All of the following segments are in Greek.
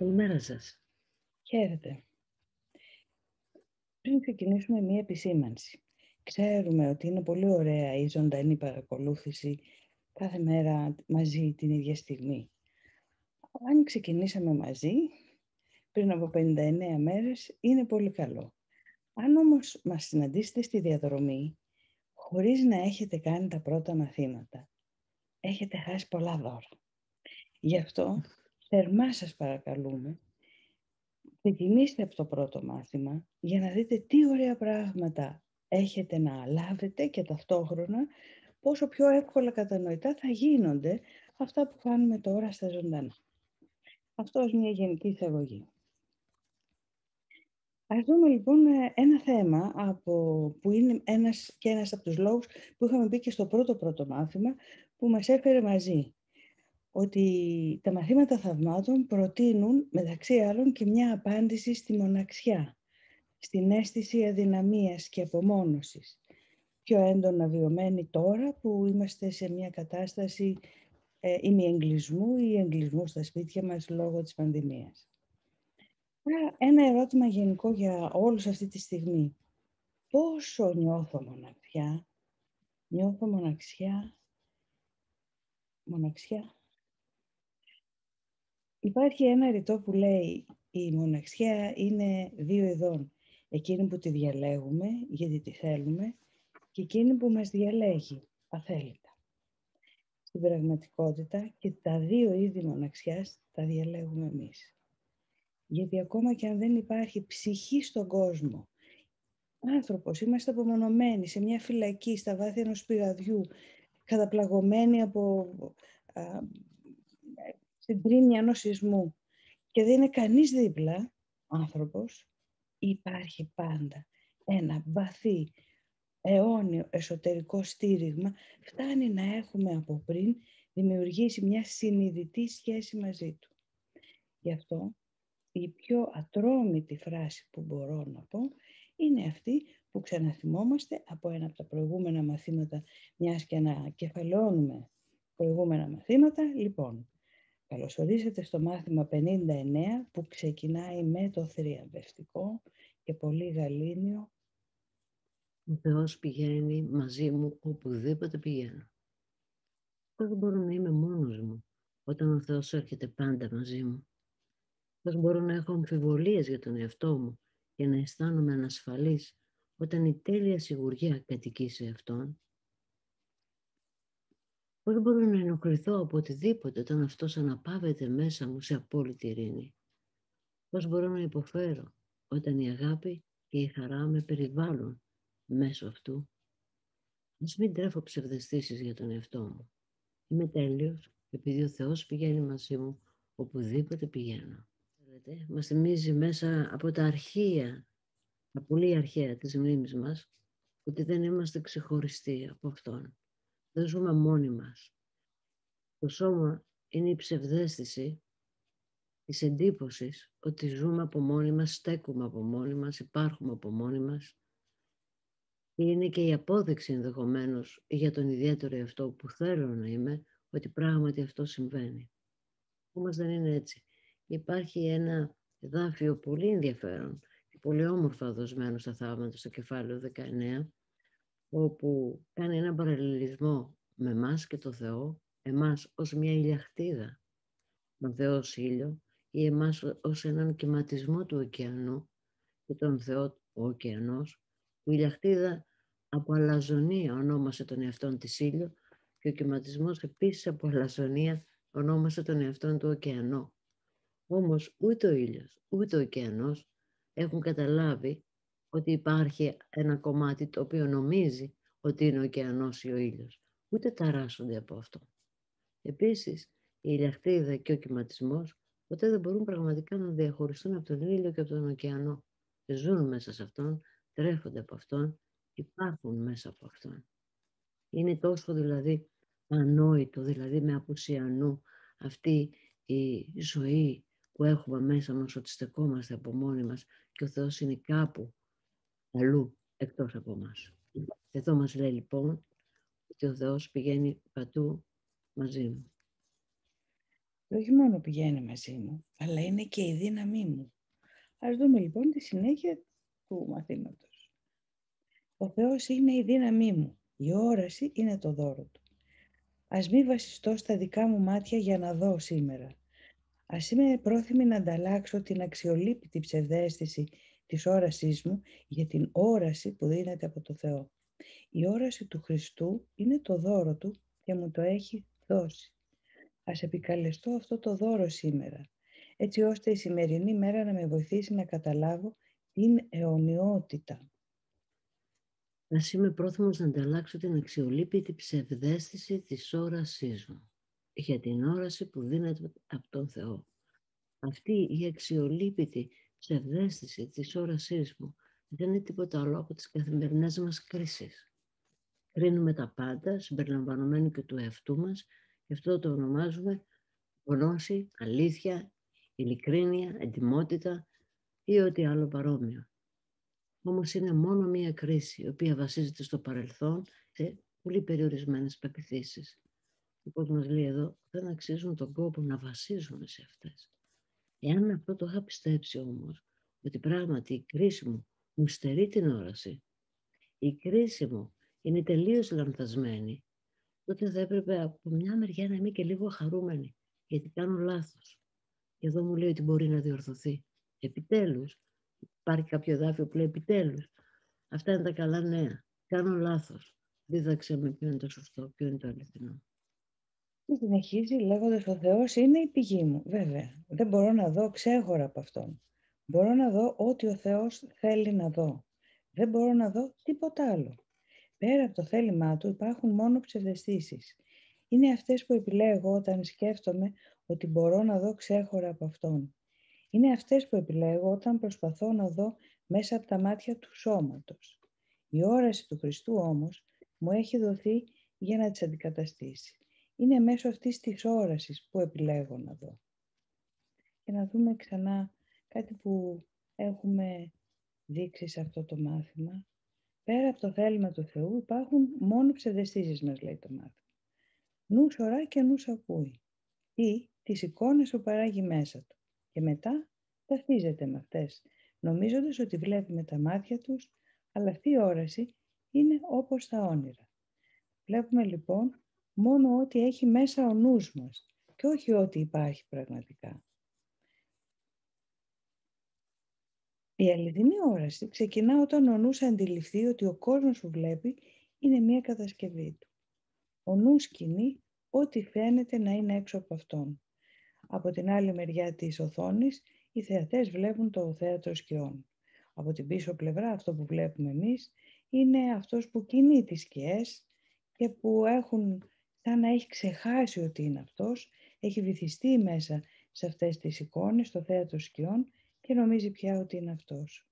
Καλημέρα σας. Χαίρετε. Πριν ξεκινήσουμε μία επισήμανση. Ξέρουμε ότι είναι πολύ ωραία η ζωντανή παρακολούθηση κάθε μέρα μαζί την ίδια στιγμή. Αν ξεκινήσαμε μαζί πριν από 59 μέρες είναι πολύ καλό. Αν όμως μας συναντήσετε στη διαδρομή χωρίς να έχετε κάνει τα πρώτα μαθήματα, έχετε χάσει πολλά δώρα. Γι' αυτό θερμά σας παρακαλούμε, ξεκινήστε από το πρώτο μάθημα για να δείτε τι ωραία πράγματα έχετε να λάβετε και ταυτόχρονα πόσο πιο εύκολα κατανοητά θα γίνονται αυτά που κάνουμε τώρα στα ζωντανά. Αυτό ως μια γενική εισαγωγή. Ας δούμε λοιπόν ένα θέμα που είναι ένας από τους λόγους που είχαμε πει και στο πρώτο μάθημα που μας έφερε μαζί. Ότι τα μαθήματα θαυμάτων προτείνουν μεταξύ άλλων και μια απάντηση στη μοναξιά, στην αίσθηση αδυναμίας και απομόνωσης, πιο έντονα βιωμένη τώρα που είμαστε σε μια κατάσταση ημιεγκλισμού ή εγκλισμού στα σπίτια μας λόγω της πανδημίας. Ένα ερώτημα γενικό για όλους αυτή τη στιγμή. Πόσο νιώθω μοναξιά? Νιώθω μοναξιά. Υπάρχει ένα ρητό που λέει η μοναξιά είναι δύο ειδών. Εκείνη που τη διαλέγουμε γιατί τη θέλουμε και εκείνη που μας διαλέγει αθέλητα. Στην πραγματικότητα και τα δύο είδη μοναξιάς τα διαλέγουμε εμείς. Γιατί ακόμα και αν δεν υπάρχει ψυχή στον κόσμο, άνθρωπος, είμαστε απομονωμένοι σε μια φυλακή στα βάθη ενός πηγαδιού, καταπλαγωμένοι από την τρίμια ενός σεισμού και δεν είναι κανείς δίπλα άνθρωπος, υπάρχει πάντα ένα βαθύ, αιώνιο εσωτερικό στήριγμα. Φτάνει να έχουμε από πριν δημιουργήσει μια συνειδητή σχέση μαζί του. Γι' αυτό η πιο ατρόμητη φράση που μπορώ να πω είναι αυτή που ξαναθυμόμαστε από ένα από τα προηγούμενα μαθήματα, μιας και ανακεφαλαιώνουμε προηγούμενα μαθήματα. Λοιπόν, καλώς ορίσατε στο μάθημα 59 που ξεκινάει με το θριαμβευτικό και πολύ γαλήνιο. Ο Θεός πηγαίνει μαζί μου οπουδήποτε πηγαίνω. Πώς μπορώ να είμαι μόνος μου όταν ο Θεός έρχεται πάντα μαζί μου? Πώς μπορώ να έχω αμφιβολίες για τον εαυτό μου και να αισθάνομαι ανασφαλής όταν η τέλεια σιγουριά κατοικεί σε Αυτόν? Πώς μπορώ να ενοχληθώ από οτιδήποτε όταν αυτός αναπαύεται μέσα μου σε απόλυτη ειρήνη? Πώς μπορώ να υποφέρω όταν η αγάπη και η χαρά με περιβάλλουν μέσω αυτού? Ας μην τρέφω ψευδαισθήσεις για τον εαυτό μου. Είμαι τέλειος επειδή ο Θεός πηγαίνει μαζί μου οπουδήποτε πηγαίνω. Μας θυμίζει μέσα από τα αρχεία, τα πολύ αρχαία της μνήμης μας, ότι δεν είμαστε ξεχωριστοί από Αυτόν. Δεν ζούμε μόνοι μας. Το σώμα είναι η ψευδαίσθηση της εντύπωσης ότι ζούμε από μόνοι μας, στέκουμε από μόνοι μας, υπάρχουμε από μόνοι μας. Και είναι και η απόδειξη ενδεχομένως για τον ιδιαίτερο εαυτό που θέλω να είμαι, ότι πράγματι αυτό συμβαίνει. Όμως δεν είναι έτσι. Υπάρχει ένα εδάφιο πολύ ενδιαφέρον και πολύ όμορφα δοσμένο στα θαύματα στο κεφάλαιο 19, όπου κάνει έναν παραλληλισμό με εμάς και το Θεό, εμάς ως μια ηλιαχτίδα, τον Θεό ως ήλιο, ή εμάς ως έναν κυματισμό του ωκεανού και τον Θεό ο ωκεανός, που η ηλιαχτίδα από αλαζονία ονόμασε τον εαυτόν της ήλιο και ο κυματισμός επίσης από αλαζονία ονόμασε τον εαυτόν του ωκεανό. Όμως ούτε ο ήλιος ούτε ο ωκεανός έχουν καταλάβει ότι υπάρχει ένα κομμάτι το οποίο νομίζει ότι είναι ο ωκεανός ή ο ήλιος. Ούτε ταράσσονται από αυτό. Επίσης, η ηλιαχτίδα και ο κυματισμός ποτέ δεν μπορούν πραγματικά να διαχωριστούν από τον ήλιο και από τον ωκεανό. Και ζουν μέσα σε αυτόν, τρέφονται από αυτόν, υπάρχουν μέσα από αυτόν. Είναι τόσο δηλαδή ανόητο, δηλαδή με απουσιανού αυτή η ζωή που έχουμε μέσα μας, ότι στεκόμαστε από μόνοι μας και ο Θεός είναι κάπου αλλού εκτός από μας. Εδώ μας λέει λοιπόν ότι ο Θεός πηγαίνει παντού μαζί μου. Και όχι μόνο πηγαίνει μαζί μου, αλλά είναι και η δύναμή μου. Ας δούμε λοιπόν τη συνέχεια του μαθήματος. Ο Θεός είναι η δύναμή μου. Η όραση είναι το δώρο του. Ας μη βασιστώ στα δικά μου μάτια για να δω σήμερα. Ας είμαι πρόθυμη να ανταλλάξω την αξιολύπητη ψευδαίσθηση της όρασής μου για την όραση που δίνεται από το Θεό. Η όραση του Χριστού είναι το δώρο του και μου το έχει δώσει. Ας επικαλεστώ αυτό το δώρο σήμερα, έτσι ώστε η σημερινή μέρα να με βοηθήσει να καταλάβω την αιωνιότητα. Ας είμαι πρόθυμος να ανταλλάξω την αξιολύπητη ψευδαίσθηση της όρασής μου για την όραση που δίνεται από τον Θεό. Αυτή η αξιολύπητη ψευδαίσθηση της όρασής μου δεν είναι τίποτα άλλο από τις καθημερινές μας κρίσεις. Κρίνουμε τα πάντα, συμπεριλαμβανομένου και του εαυτού μας, και αυτό το ονομάζουμε γνώση, αλήθεια, ειλικρίνεια, εντιμότητα ή ό,τι άλλο παρόμοιο. Όμως είναι μόνο μία κρίση, η οποία βασίζεται στο παρελθόν σε πολύ περιορισμένες πεποιθήσεις. Όπως μας λέει εδώ, δεν αξίζουν τον κόπο να βασίζουμε σε αυτές. Εάν αυτό το είχα πιστέψει όμως, ότι πράγματι η κρίση μου στερεί την όραση, η κρίση μου είναι τελείως λανθασμένη, τότε θα έπρεπε από μια μεριά να είμαι και λίγο χαρούμενη, γιατί κάνω λάθος. Και εδώ μου λέει ότι μπορεί να διορθωθεί. Επιτέλους, υπάρχει κάποιο εδάφιο που λέει επιτέλους. Αυτά είναι τα καλά νέα. Κάνω λάθος. Δίδαξε με ποιο είναι το σωστό, ποιο είναι το αληθινό. Και συνεχίζει λέγοντας ο Θεός είναι η πηγή μου. Βέβαια, δεν μπορώ να δω ξέχωρα από Αυτόν. Μπορώ να δω ό,τι ο Θεός θέλει να δω. Δεν μπορώ να δω τίποτα άλλο. Πέρα από το θέλημά Του υπάρχουν μόνο ψευδαισθήσεις. Είναι αυτές που επιλέγω όταν σκέφτομαι ότι μπορώ να δω ξέχωρα από Αυτόν. Είναι αυτές που επιλέγω όταν προσπαθώ να δω μέσα από τα μάτια του σώματος. Η όραση του Χριστού όμως μου έχει δοθεί για να τις αντικαταστήσει. Είναι μέσω αυτής της όρασης που επιλέγω να δω. Και να δούμε ξανά κάτι που έχουμε δείξει σε αυτό το μάθημα. Πέρα από το θέλημα του Θεού υπάρχουν μόνο ψευδαισθήσεις, μας λέει το μάθημα. Νους ορά και νους ακούει. Ή τις εικόνες που παράγει μέσα του. Και μετά ταυτίζεται με αυτές, νομίζοντας ότι βλέπει με τα μάτια τους, αλλά αυτή η όραση είναι όπως τα όνειρα. Βλέπουμε λοιπόν μόνο ό,τι έχει μέσα ο νους μας και όχι ό,τι υπάρχει πραγματικά. Η αληθινή όραση ξεκινά όταν ο νους αντιληφθεί ότι ο κόσμος που βλέπει είναι μία κατασκευή του. Ο νους κινεί ό,τι φαίνεται να είναι έξω από αυτόν. Από την άλλη μεριά της οθόνης, οι θεατές βλέπουν το θέατρο σκιών. Από την πίσω πλευρά, αυτό που βλέπουμε εμείς, είναι αυτός που κινεί τις σκιές και που σαν να έχει ξεχάσει ότι είναι αυτός, έχει βυθιστεί μέσα σε αυτές τις εικόνες, στο θέατρο σκιών και νομίζει πια ότι είναι αυτός.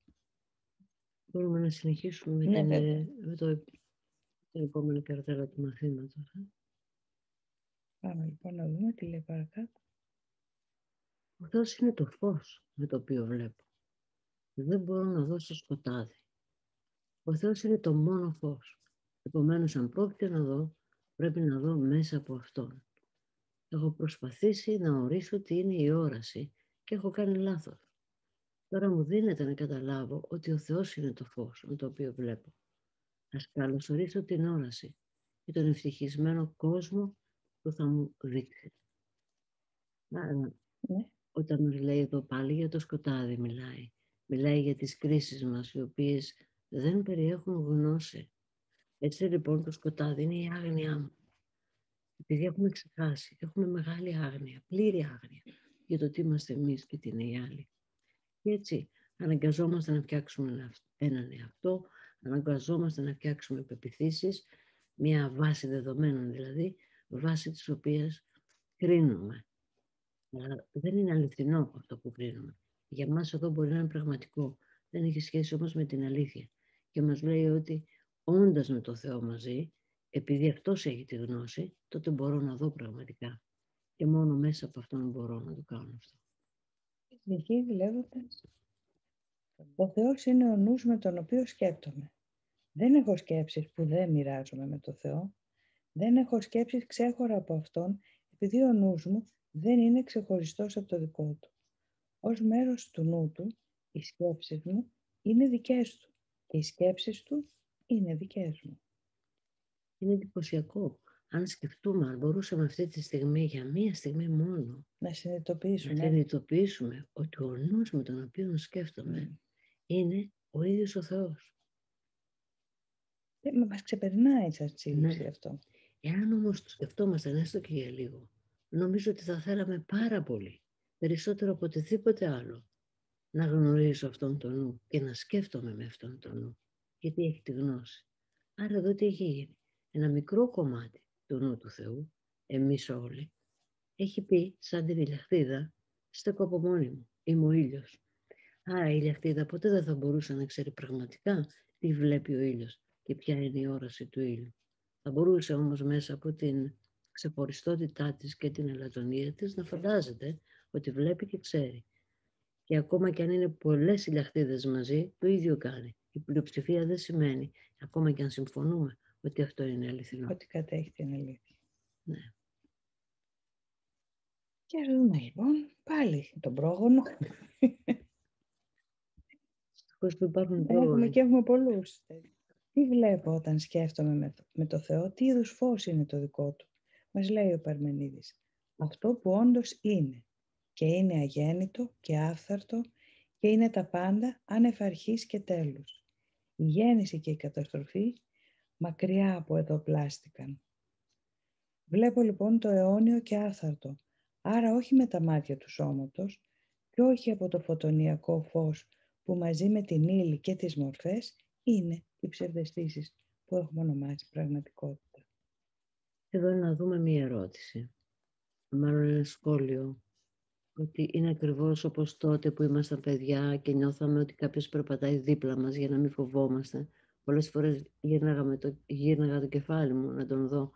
Μπορούμε να συνεχίσουμε με την επόμενη καρτέλα του μαθήματος. Πάμε λοιπόν να δούμε τι λέει παρακάτω. Ο Θεός είναι το φως με το οποίο βλέπω. Δεν μπορώ να δω στο σκοτάδι. Ο Θεός είναι το μόνο φως. Επομένως, αν πρόκειται να δω, πρέπει να δω μέσα από Αυτόν. Έχω προσπαθήσει να ορίσω τι είναι η όραση και έχω κάνει λάθος. Τώρα μου δίνεται να καταλάβω ότι ο Θεός είναι το φως με το οποίο βλέπω. Ας καλωσορίσω την όραση και τον ευτυχισμένο κόσμο που θα μου δείξει. Όταν μας λέει εδώ πάλι για το σκοτάδι μιλάει. Μιλάει για τις κρίσεις μας, οι οποίες δεν περιέχουν γνώση. Έτσι λοιπόν το σκοτάδι είναι η άγνοιά μου. Επειδή έχουμε ξεχάσει, έχουμε μεγάλη άγνοια, πλήρη άγνοια για το τι είμαστε εμείς και τι είναι οι άλλοι. Και έτσι αναγκαζόμαστε να φτιάξουμε έναν εαυτό, αναγκαζόμαστε να φτιάξουμε πεποιθήσεις, μια βάση δεδομένων δηλαδή, βάση της οποίας κρίνουμε. Αλλά δεν είναι αληθινό αυτό που κρίνουμε. Για μας εδώ μπορεί να είναι πραγματικό. Δεν έχει σχέση όμως με την αλήθεια. Και μας λέει ότι όντας με το Θεό μαζί, επειδή αυτός έχει τη γνώση, τότε μπορώ να δω πραγματικά. Και μόνο μέσα από αυτόν μπορώ να το κάνω αυτό. Συνεχίζει λέγοντας, ο Θεός είναι ο νους με τον οποίο σκέπτομαι. Δεν έχω σκέψεις που δεν μοιράζομαι με το Θεό. Δεν έχω σκέψεις ξέχωρα από Αυτόν, επειδή ο νους μου δεν είναι ξεχωριστός από το δικό του. Ως μέρος του νου του, οι σκέψεις μου είναι δικές του και οι σκέψεις του είναι δικές μου. Είναι εντυπωσιακό. Αν σκεφτούμε, αν μπορούσαμε αυτή τη στιγμή, για μία στιγμή μόνο, Να να συνειδητοποιήσουμε ότι ο νους με τον οποίο σκέφτομαι είναι ο ίδιος ο Θεός. Μας ξεπερνάει σαν σύλληψη αυτό. Εάν όμως το σκεφτόμασταν έστω και για λίγο, νομίζω ότι θα θέλαμε πάρα πολύ, περισσότερο από οτιδήποτε άλλο, να γνωρίζω αυτόν τον νου και να σκέφτομαι με αυτόν τον νου, γιατί έχει τη γνώση. Άρα εδώ τι έχει γίνει? Ένα μικρό κομμάτι του νου του Θεού, εμείς όλοι, έχει πει σαν την ηλιακτίδα, στέκω από μόνη μου, είμαι ο ήλιος. Άρα η ηλιακτίδα ποτέ δεν θα μπορούσε να ξέρει πραγματικά τι βλέπει ο ήλιος και ποια είναι η όραση του ήλιου. Θα μπορούσε όμως μέσα από την ξεχωριστότητά της και την ελαττονία της να φαντάζεται ότι βλέπει και ξέρει. Και ακόμα και αν είναι πολλές ηλιακτίδες μαζί, το ίδιο κάνει. Η πλειοψηφία δεν σημαίνει, ακόμα και αν συμφωνούμε, ότι αυτό είναι αληθινό. Ότι κατέχει την αλήθεια. Ναι. Και ας δούμε λοιπόν πάλι τον πρόγονο. Που υπάρχουν Έχουμε πολλούς. Τι βλέπω όταν σκέφτομαι με το Θεό, τι είδους φως είναι το δικό του. Μας λέει ο Παρμενίδης. Αυτό που όντως είναι. Και είναι αγέννητο και άφθαρτο και είναι τα πάντα άνευ αρχής και τέλους. Η γέννηση και η καταστροφή μακριά από εδώ πλάστηκαν. Βλέπω λοιπόν το αιώνιο και άφθαρτο, άρα όχι με τα μάτια του σώματος και όχι από το φωτονιακό φως που μαζί με την ύλη και τις μορφές είναι οι ψευδαισθήσεις που έχουμε ονομάσει πραγματικότητα. Εδώ να δούμε μία ερώτηση, μάλλον ένα σχόλιο, ότι είναι ακριβώς όπως τότε που ήμασταν παιδιά και νιώθαμε ότι κάποιος περπατάει δίπλα μας για να μην φοβόμαστε. Πολλές φορές γύρναγα το κεφάλι μου να τον δω,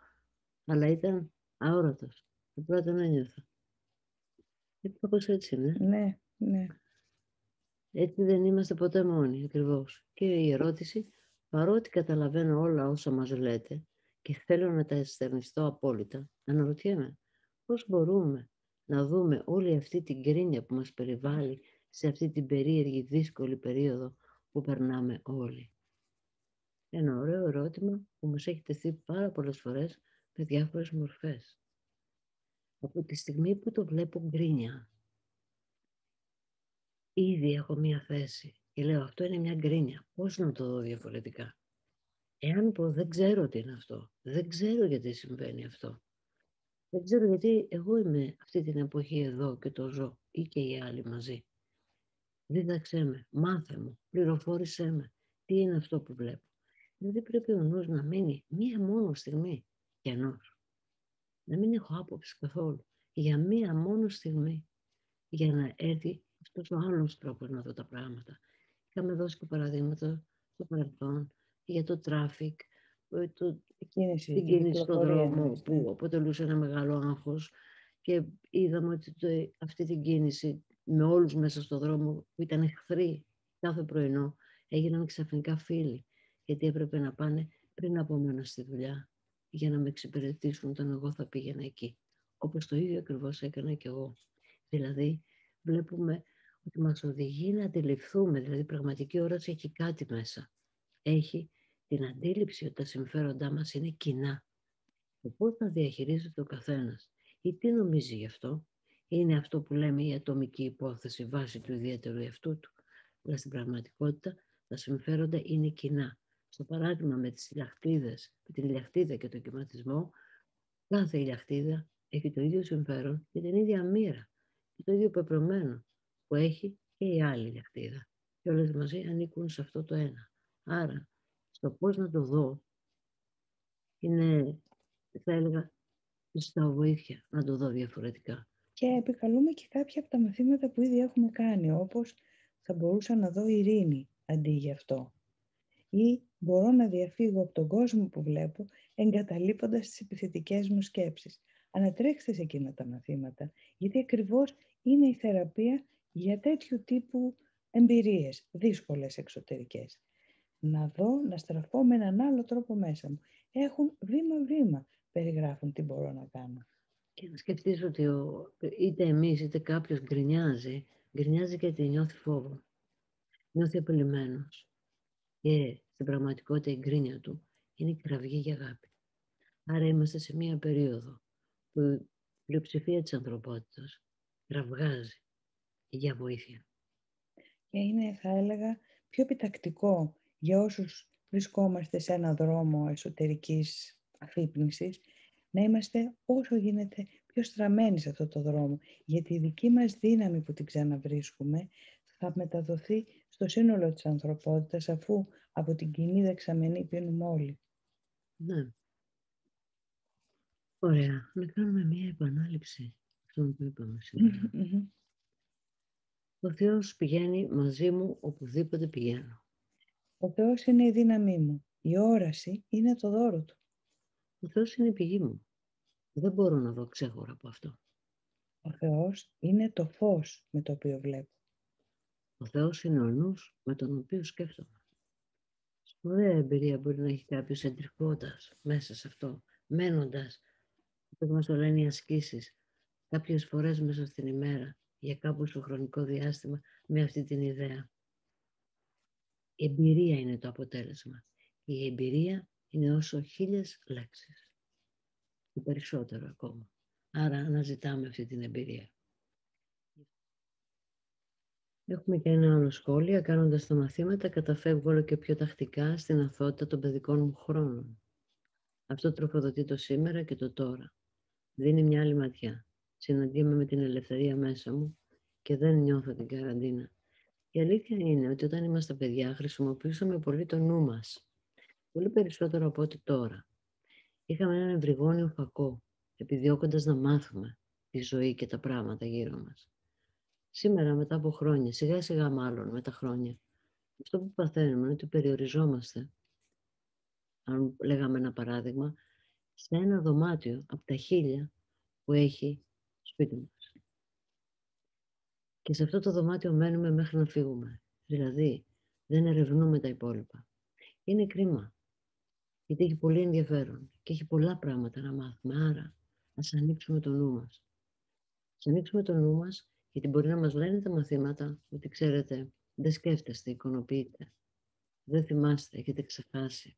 αλλά ήταν αόρατος. Απλά τον ένιωθα. Κάπως έτσι είναι. Ναι, ναι. Έτσι δεν είμαστε ποτέ μόνοι, ακριβώς. Και η ερώτηση, παρότι καταλαβαίνω όλα όσα μας λέτε και θέλω να τα αισθενιστώ απόλυτα, αναρωτιέμαι πώς μπορούμε να δούμε όλη αυτή την κρίνια που μας περιβάλλει σε αυτή την περίεργη δύσκολη περίοδο που περνάμε όλοι. Ένα ωραίο ερώτημα που μας έχει τεθεί πάρα πολλές φορές με διάφορες μορφές. Από τη στιγμή που το βλέπω γκρίνια, ήδη έχω μία θέση και λέω αυτό είναι μια γκρίνια. Πώς να το δω διαφορετικά? Εάν πω δεν ξέρω τι είναι αυτό, δεν ξέρω γιατί συμβαίνει αυτό, δεν ξέρω γιατί εγώ είμαι αυτή την εποχή εδώ και το ζω ή και οι άλλοι μαζί. Δίδαξέ με, μάθε μου, πληροφόρησέ με, τι είναι αυτό που βλέπω. Δηλαδή πρέπει ο νους να μείνει μία μόνο στιγμή κενός. Να μην έχω άποψη καθόλου για μία μόνο στιγμή για να έρθει αυτός ο άλλος τρόπος να δω τα πράγματα. Είχαμε δώσει και παραδείγματα στο παρελθόν για το τράφικ, την κίνηση στον δρόμο που αποτελούσε ένα μεγάλο άγχος και είδαμε ότι αυτή την κίνηση με όλους μέσα στον δρόμο που ήταν εχθροί κάθε πρωινό έγιναν ξαφνικά φίλοι, γιατί έπρεπε να πάνε πριν από μένα στη δουλειά για να με εξυπηρετήσουν όταν εγώ θα πήγαινα εκεί. Όπως το ίδιο ακριβώς έκανα και εγώ. Δηλαδή βλέπουμε ότι μας οδηγεί να αντιληφθούμε, δηλαδή η πραγματική όραση έχει κάτι μέσα. Έχει την αντίληψη ότι τα συμφέροντά μας είναι κοινά. Το πώς θα διαχειρίζεται ο καθένας ή τι νομίζει γι' αυτό, είναι αυτό που λέμε η ατομική υπόθεση βάσει του ιδιαίτερου εαυτού του. Αλλά στην πραγματικότητα τα συμφέροντα είναι κοινά. Στο παράδειγμα με τις ηλιακτίδες, με την ηλιακτίδα και τον κυματισμό, κάθε ηλιακτίδα έχει το ίδιο συμφέρον και την ίδια μοίρα και το ίδιο πεπρωμένο που έχει και η άλλη ηλιακτίδα. Και όλες μαζί ανήκουν σε αυτό το ένα. Άρα, στο πώς να το δω, είναι, θα έλεγα, ζητάω βοήθεια να το δω διαφορετικά. Και επικαλούμε και κάποια από τα μαθήματα που ήδη έχουμε κάνει, όπως θα μπορούσα να δω ειρήνη αντί γι' αυτό. Ή μπορώ να διαφύγω από τον κόσμο που βλέπω εγκαταλείποντας τις επιθετικές μου σκέψεις. Ανατρέξτε σε εκείνα τα μαθήματα, γιατί ακριβώς είναι η θεραπεία για τέτοιου τύπου εμπειρίες, δύσκολες εξωτερικές. Να δω, να στραφώ με έναν άλλο τρόπο μέσα μου. Έχουν βήμα-βήμα, περιγράφουν τι μπορώ να κάνω. Και να σκεφτείς ότι είτε εμείς είτε κάποιος γκρινιάζει γιατί νιώθει φόβο, νιώθει απειλημένος. Και στην πραγματικότητα η γκρίνια του είναι η κραυγή για αγάπη. Άρα είμαστε σε μία περίοδο που η πλειοψηφία της ανθρωπότητας κραυγάζει για βοήθεια. Και είναι, θα έλεγα, πιο επιτακτικό για όσους βρισκόμαστε σε έναν δρόμο εσωτερικής αφύπνισης, να είμαστε όσο γίνεται πιο στραμμένοι σε αυτό το δρόμο, γιατί η δική μας δύναμη που την ξαναβρίσκουμε θα μεταδοθεί στο σύνολο της ανθρωπότητας, αφού από την κοινή δεξαμενή πίνουμε όλοι. Ναι. Ωραία. Να κάνουμε μία επανάληψη αυτό που είπαμε σήμερα. Ο Θεός πηγαίνει μαζί μου οπουδήποτε πηγαίνω. Ο Θεός είναι η δύναμή μου. Η όραση είναι το δώρο του. Ο Θεός είναι η πηγή μου. Δεν μπορώ να δω ξέχωρα από αυτό. Ο Θεός είναι το φως με το οποίο βλέπω. Ο Θεός είναι ο νους με τον οποίο σκέφτομαι. Σπουδαία εμπειρία μπορεί να έχει κάποιος εντρυφώντας μέσα σε αυτό, μένοντας, όπως μας το λένε οι ασκήσεις, κάποιες φορές μέσα στην ημέρα, για κάπου στο χρονικό διάστημα, με αυτή την ιδέα. Η εμπειρία είναι το αποτέλεσμα. Η εμπειρία είναι όσο 1000 λέξεις. Και περισσότερο ακόμα. Άρα αναζητάμε αυτή την εμπειρία. Έχουμε και ένα άλλο σχόλιο. Κάνοντας τα μαθήματα, καταφεύγω όλο και πιο τακτικά στην αθότητα των παιδικών μου χρόνων. Αυτό τροφοδοτεί το σήμερα και το τώρα. Δίνει μια άλλη ματιά. Συναντιέμαι με την ελευθερία μέσα μου και δεν νιώθω την καραντίνα. Η αλήθεια είναι ότι όταν ήμασταν παιδιά χρησιμοποιούσαμε πολύ το νου μας. Πολύ περισσότερο από ό,τι τώρα. Είχαμε έναν ευρυγόνιο φακό, επιδιώκοντας να μάθουμε τη ζωή και τα πράγματα γύρω μας. Σήμερα, μετά από χρόνια, σιγά σιγά μάλλον με τα χρόνια, αυτό που παθαίνουμε είναι ότι περιοριζόμαστε, αν λέγαμε ένα παράδειγμα, σε ένα δωμάτιο από τα 1000 που έχει σπίτι μας. Και σε αυτό το δωμάτιο μένουμε μέχρι να φύγουμε. Δηλαδή, δεν ερευνούμε τα υπόλοιπα. Είναι κρίμα, γιατί έχει πολύ ενδιαφέρον και έχει πολλά πράγματα να μάθουμε. Άρα, ας ανοίξουμε το νου μας. Ας ανοίξουμε το νου μας, γιατί μπορεί να μας λένε τα μαθήματα ότι ξέρετε, δεν σκέφτεστε, εικονοποιείτε, δεν θυμάστε, έχετε ξεχάσει.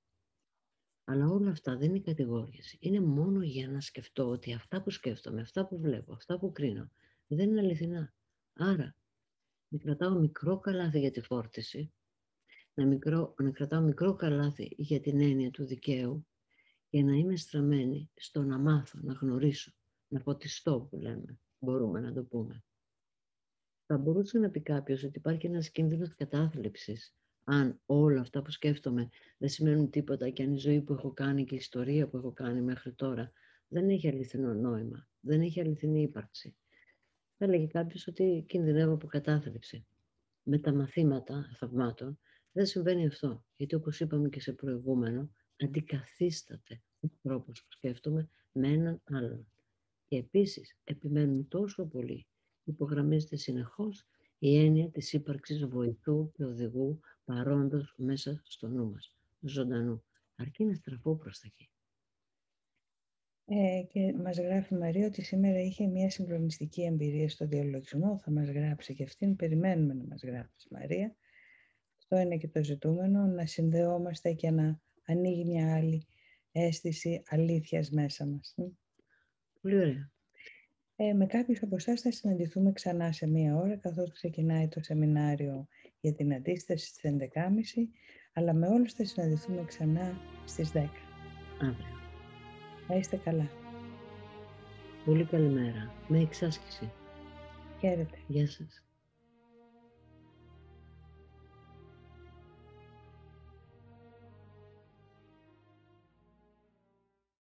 Αλλά όλα αυτά δεν είναι κατηγόριες. Είναι μόνο για να σκεφτώ ότι αυτά που σκέφτομαι, αυτά που βλέπω, αυτά που κρίνω, δεν είναι αληθινά. Άρα, να κρατάω μικρό καλάθι για τη φόρτιση, να κρατάω μικρό καλάθι για την έννοια του δικαίου και να είμαι στραμμένη στο να μάθω, να γνωρίσω, να φωτιστώ που λέμε, μπορούμε να το πούμε. Θα μπορούσε να πει κάποιος ότι υπάρχει ένας κίνδυνος κατάθλιψης αν όλα αυτά που σκέφτομαι δεν σημαίνουν τίποτα και αν η ζωή που έχω κάνει και η ιστορία που έχω κάνει μέχρι τώρα δεν έχει αληθινό νόημα, δεν έχει αληθινή ύπαρξη. Θα έλεγε κάποιος ότι κινδυνεύω από κατάθλιψη. Με τα μαθήματα θαυμάτων δεν συμβαίνει αυτό, γιατί όπως είπαμε και σε προηγούμενο, αντικαθίσταται ο τρόπος που σκέφτομαι με έναν άλλον. Και επίσης επιμένουμε τόσο πολύ, υπογραμμίζεται συνεχώς η έννοια της ύπαρξης βοηθού και οδηγού παρόντος μέσα στο νου μας, ζωντανού, αρκεί να στραφώ προς τα εκεί. Και μας γράφει η Μαρία ότι σήμερα είχε μια συγκλονιστική εμπειρία στο διαλογισμό. Θα μας γράψει και αυτήν. Περιμένουμε να μας γράψει, Μαρία. Αυτό είναι και το ζητούμενο, να συνδεόμαστε και να ανοίγει μια άλλη αίσθηση αλήθειας μέσα μας. Πολύ ωραία. Με κάποιους από εσάς θα συναντηθούμε ξανά σε μία ώρα, καθώς ξεκινάει το σεμινάριο για την αντίσταση στις 11.30, αλλά με όλους θα συναντηθούμε ξανά στις 10. Αύριο. Να είστε καλά. Πολύ καλημέρα. Με εξάσκηση. Χαίρετε. Γεια σας.